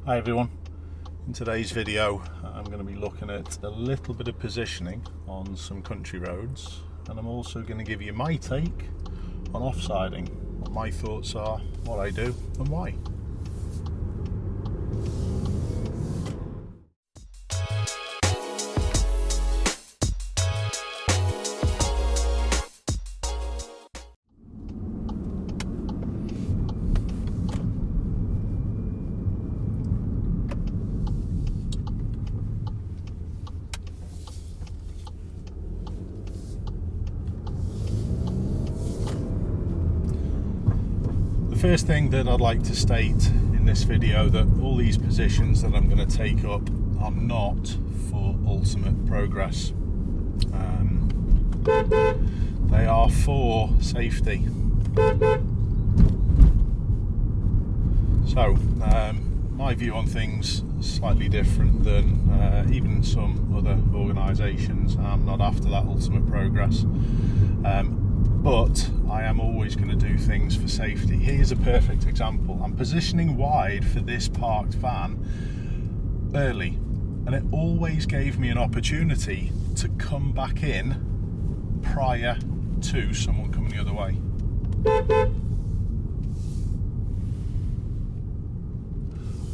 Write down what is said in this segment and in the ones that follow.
Hi everyone, in today's video I'm going to be looking at a little bit of positioning on some country roads, and I'm also going to give you my take on offsiding, what my thoughts are, what I do and why. The first thing that I'd like to state in this video, that all these positions that I'm going to take up are not for ultimate progress. They are for safety. So my view on things is slightly different than even some other organisations. I'm not after that ultimate progress. But I am always going to do things for safety. Here's a perfect example. I'm positioning wide for this parked van early, and it always gave me an opportunity to come back in prior to someone coming the other way.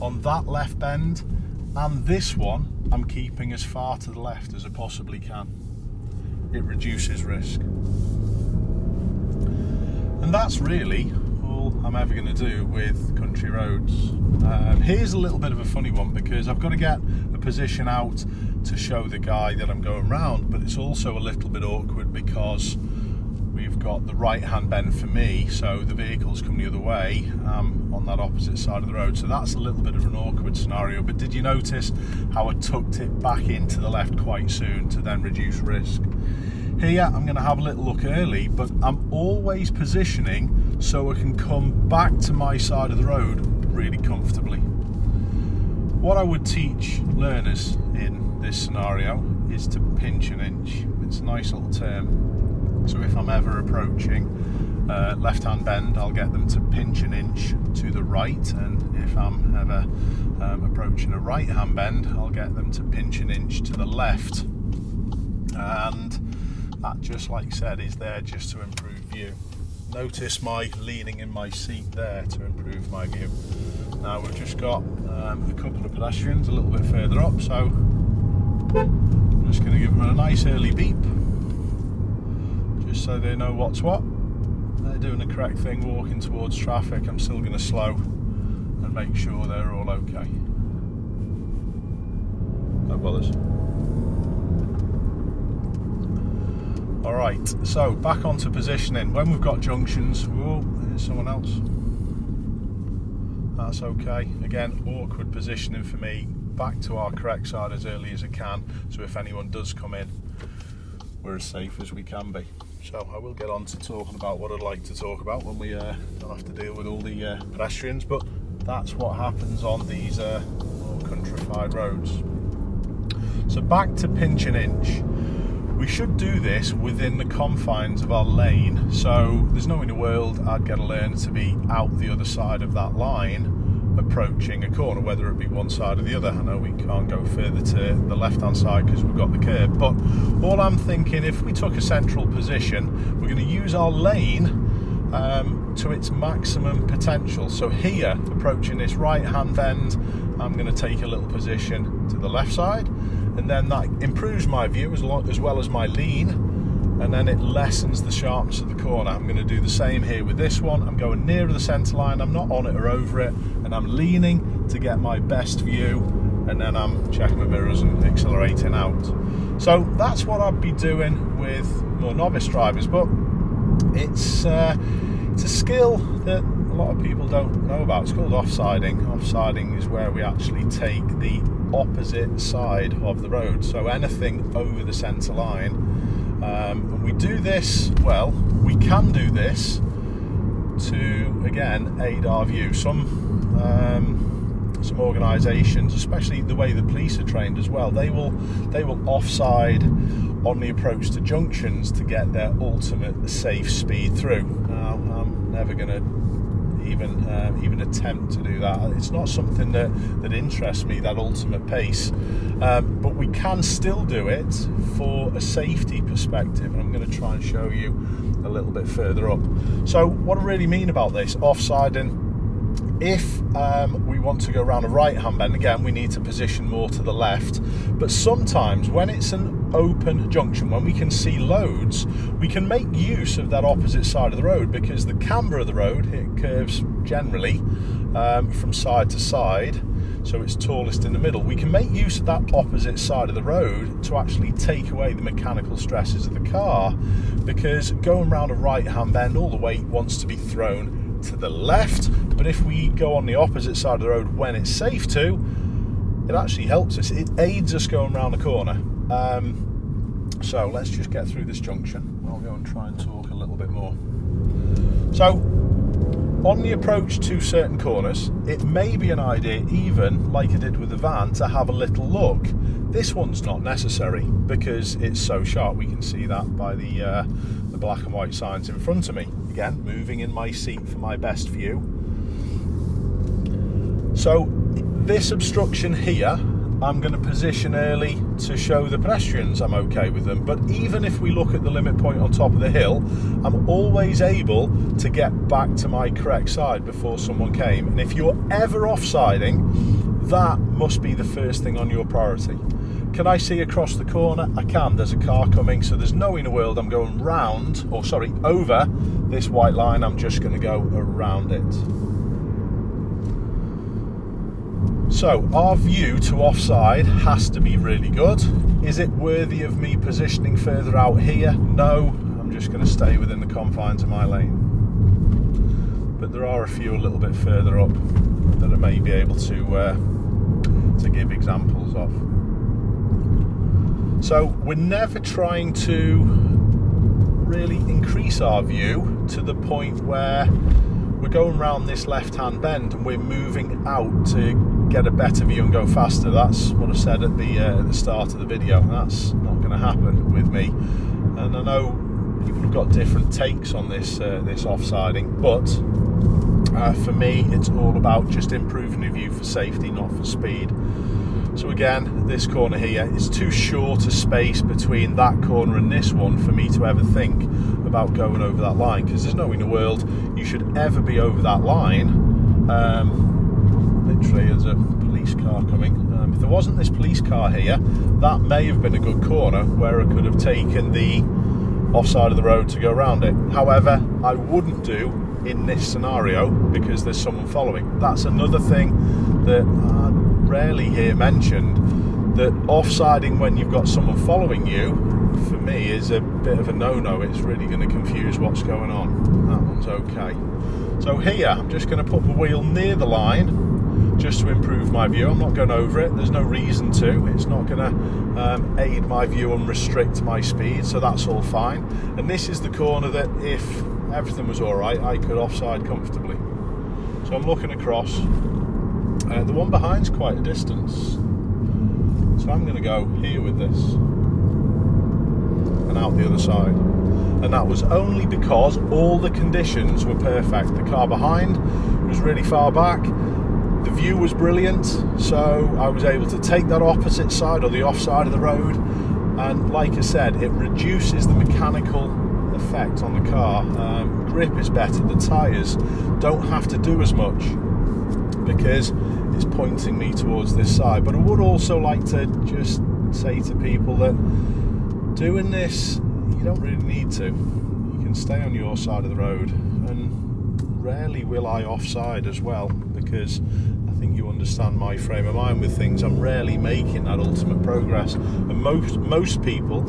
On that left bend and this one, I'm keeping as far to the left as I possibly can. It reduces risk. And that's really all I'm ever going to do with country roads. Here's a little bit of a funny one, because I've got to get a position out to show the guy that I'm going round, but it's also a little bit awkward because we've got the right hand bend for me, so the vehicles come the other way on that opposite side of the road, so that's a little bit of an awkward scenario. But did you notice how I tucked it back into the left quite soon to then reduce risk? Here I'm going to have a little look early, but I'm always positioning so I can come back to my side of the road really comfortably. What I would teach learners in this scenario is to pinch an inch. It's a nice little term. So if I'm ever approaching left-hand bend, I'll get them to pinch an inch to the right, and if I'm ever approaching a right-hand bend, I'll get them to pinch an inch to the left. And that, just like I said, is there just to improve view. Notice my leaning in my seat there to improve my view. Now we've just got a couple of pedestrians a little bit further up, so I'm just going to give them a nice early beep, just so they know what's what. They're doing the correct thing, walking towards traffic. I'm still going to slow and make sure they're all okay. No bothers. Alright, so back onto positioning. When we've got junctions, whoa, there's someone else. That's okay. Again, awkward positioning for me. Back to our correct side as early as I can, so if anyone does come in, we're as safe as we can be. So I will get on to talking about what I'd like to talk about when we don't have to deal with all the pedestrians, but that's what happens on these more countrified roads. So back to pinch an inch. We should do this within the confines of our lane, so there's no way in the world I'd get a learner to be out the other side of that line approaching a corner, whether it be one side or the other. I know we can't go further to the left hand side because we've got the curb, but all I'm thinking, if we took a central position, we're going to use our lane to its maximum potential. So here, approaching this right hand bend, I'm going to take a little position to the left side, and then that improves my view as well as my lean, and then it lessens the sharpness of the corner. I'm going to do the same here with this one. I'm going nearer the centre line, I'm not on it or over it, and I'm leaning to get my best view, and then I'm checking my mirrors and accelerating out. So that's what I'd be doing with more novice drivers, but it's a skill that a lot of people don't know about. It's called offsiding. Offsiding is where we actually take the opposite side of the road, so anything over the centre line. And we do this, well, we can do this to, again, aid our view. Some organisations, especially the way the police are trained as well, they will offside on the approach to junctions to get their ultimate safe speed through. Now, I'm never going to even attempt to do that. It's not something that interests me, that ultimate pace, but we can still do it for a safety perspective, and I'm going to try and show you a little bit further up. So what I really mean about this offsiding, if we want to go around a right hand bend, again we need to position more to the left, but sometimes when it's an open junction, when we can see loads, we can make use of that opposite side of the road, because the camber of the road, it curves generally from side to side, so it's tallest in the middle. We can make use of that opposite side of the road to actually take away the mechanical stresses of the car, because going around a right hand bend, all the weight wants to be thrown to the left, but if we go on the opposite side of the road when it's safe to, it actually helps us. It aids us going around the corner. So let's just get through this junction. I'll go and try and talk a little bit more. So on the approach to certain corners, it may be an idea, even like I did with the van, to have a little look. This one's not necessary because it's so sharp. We can see that by the black and white signs in front of me. Again, moving in my seat for my best view. So this obstruction here, I'm going to position early to show the pedestrians I'm okay with them. But even if we look at the limit point on top of the hill, I'm always able to get back to my correct side before someone came. And if you're ever offsiding, that must be the first thing on your priority. Can I see across the corner? I can. There's a car coming, so there's no way in the world I'm going round, or sorry, over this white line. I'm just going to go around it. So our view to offside has to be really good. Is it worthy of me positioning further out here? No, I'm just going to stay within the confines of my lane. But there are a few a little bit further up that I may be able to give examples of. So we're never trying to really increase our view to the point where we're going around this left-hand bend and we're moving out to get a better view and go faster. That's what I said at the start of the video. That's not going to happen with me. And I know people have got different takes on this offsiding, but for me, it's all about just improving the view for safety, not for speed. So again, this corner here is too short a space between that corner and this one for me to ever think about going over that line, because there's no way in the world you should ever be over that line. Literally, there's a police car coming. If there wasn't this police car here, that may have been a good corner where I could have taken the offside of the road to go around it. However, I wouldn't do in this scenario because there's someone following. That's another thing that I rarely hear mentioned, that offsiding when you've got someone following you, for me, is a bit of a no-no. It's really going to confuse what's going on. That one's okay. So here, I'm just going to put the wheel near the line just to improve my view. I'm not going over it. There's no reason to. It's not going to aid my view and restrict my speed, so that's all fine. And this is the corner that, if everything was all right, I could offside comfortably. So I'm looking across. The one behind's quite a distance, so I'm going to go here with this and out the other side. And that was only because all the conditions were perfect. The car behind was really far back, the view was brilliant, so I was able to take that opposite side, or the off side of the road, and like I said, it reduces the mechanical effect on the car. Grip is better, the tyres don't have to do as much because it's pointing me towards this side. But I would also like to just say to people that doing this, you don't really need to. You can stay on your side of the road, and rarely will I offside as well, because I think you understand my frame of mind with things. I'm rarely making that ultimate progress, and most people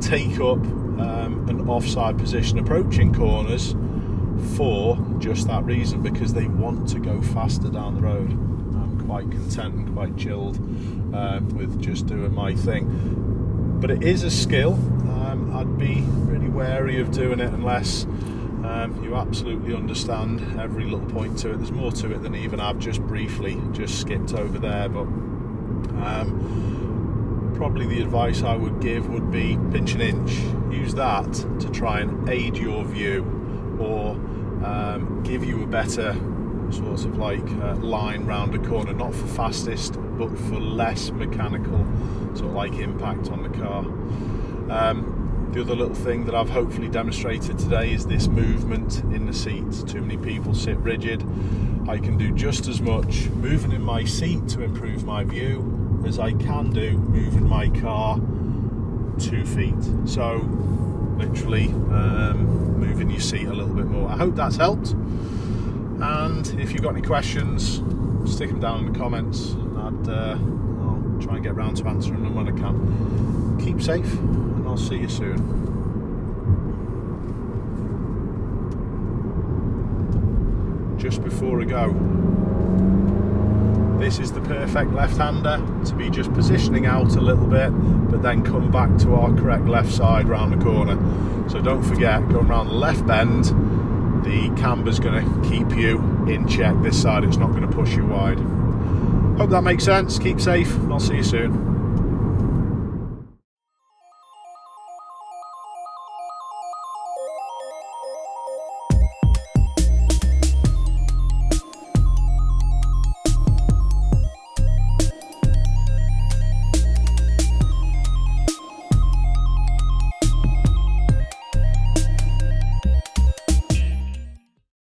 take up an offside position approaching corners for just that reason, because they want to go faster down the road. I'm quite content and quite chilled with just doing my thing. But it is a skill. I'd be really wary of doing it unless you absolutely understand every little point to it. There's more to it than even I've just briefly skipped over there. But probably the advice I would give would be pinch an inch. Use that to try and aid your view, or give you a better sort of like line round a corner, not for fastest but for less mechanical sort of like impact on the car. The other little thing that I've hopefully demonstrated today is this movement in the seat. Too many people sit rigid. I can do just as much moving in my seat to improve my view as I can do moving my car 2 feet. So literally moving your seat a little bit more. I hope that's helped, and if you've got any questions, stick them down in the comments, and I'll try and get round to answering them when I can. Keep safe, and I'll see you soon. Just before I go, this is the perfect left-hander to be just positioning out a little bit, but then come back to our correct left side round the corner. So don't forget, going around the left bend, the camber's going to keep you in check this side. It's not going to push you wide. Hope that makes sense. Keep safe, and I'll see you soon.